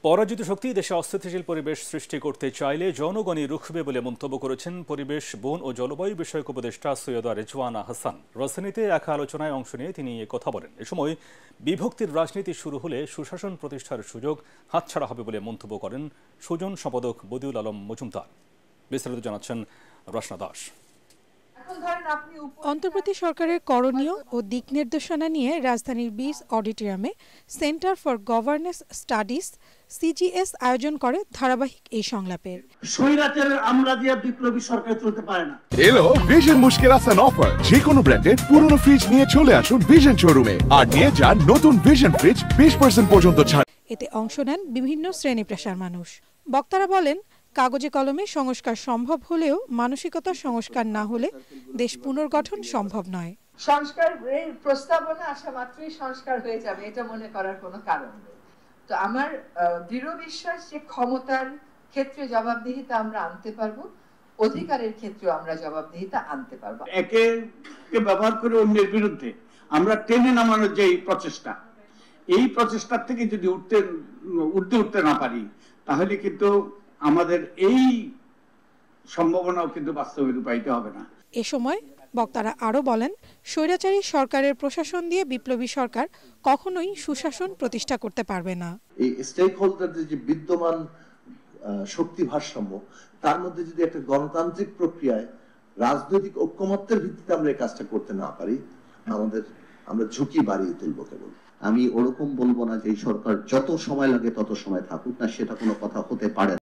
পরাজিত শক্তি দেশে অস্থিতিশীল পরিবেশ সৃষ্টি করতে চাইলে জনগণই রুখবে বলে মন্তব্য করেছেন পরিবেশ, বন ও জলবায়ু বিষয়ক উপদেষ্টা সৈয়দা রেজওয়ানা হাসান। রাজধানীতে এক আলোচনায় অংশ নিয়ে তিনি এ কথা বলেন। এ সময় বিভক্তির রাজনীতি শুরু হলে সুশাসন প্রতিষ্ঠার সুযোগ হাতছাড়া হবে বলে মন্তব্য করেন সুজন সম্পাদক বদিউল আলম মজুমদার। বিস্তারিত জানাচ্ছেন রচনা দাস। অন্তর্বর্তী সরকারের করণীয় ও দিক নির্দেশনা নিয়ে রাজধানীর বিস অডিটোরিয়ামে centre for governance studies CGS আয়োজন করে ধারাবাহিক এই সংলাপের। স্বৈরাচারের আমলা দিয়ে বিপ্লবী সরকার চলতে পারে না। এলো ভিশন মুশকিল আসান অফার। যে কোনো ব্র্যান্ডের পুরনো ফ্রিজ নিয়ে চলে আসুন ভিশন শোরুমে আর নিয়ে যান নতুন ভিশন ফ্রিজ 20% পর্যন্ত ছাড়। এতে অংশ নেন বিভিন্ন শ্রেণী পেশার মানুষ। বক্তারা বলেন, কাগজে কলমে সংস্কার সম্ভব হলেও মানসিকতার সংস্কার না হলে দেশ পুনর্গঠন সম্ভব নয়। সংস্কারের প্রস্তাবনা আসা মাত্রই সংস্কার হয়ে যাবে এটা মনে করার কোনো কারণ নেই। তো আমার দৃঢ় বিশ্বাস যে ক্ষমতার ক্ষেত্রে জবাবদিহিতা আমরা আনতে পারবো, অধিকারের ক্ষেত্রেও আমরা জবাবদিহিতা আনতে পারবো। একে ব্যবহার করে অন্যের বিরুদ্ধে আমরা টেনে নামানোর যে প্রচেষ্টা, এই প্রচেষ্টার থেকে যদি উঠতে না পারি তাহলে কিন্তু আমাদের এই সম্ভাবনাও কিন্তু বাস্তবে রূপায়িত হবে না। এ সময় বক্তারা আরও বলেন, স্বৈরাচারী সরকারের প্রশাসন দিয়ে বিপ্লবী সরকার কখনোই সুশাসন প্রতিষ্ঠা করতে পারবে না। এই স্টেক হোল্ডারদের যে বিদ্যমান শক্তি ভারসাম্য, তার মধ্যে যদি একটা গণতান্ত্রিক প্রক্রিয়ায় রাজনৈতিক ঐক্যমত্যের ভিত্তিতে আমরা এই কাজটা করতে না পারি, আমরা ঝুঁকি বাড়িয়ে তুলব। কেবল আমি ওরকম বলবো না যে এই সরকার যত সময় লাগে তত সময় থাকুক না, সেটা কোনো কথা হতে পারে না।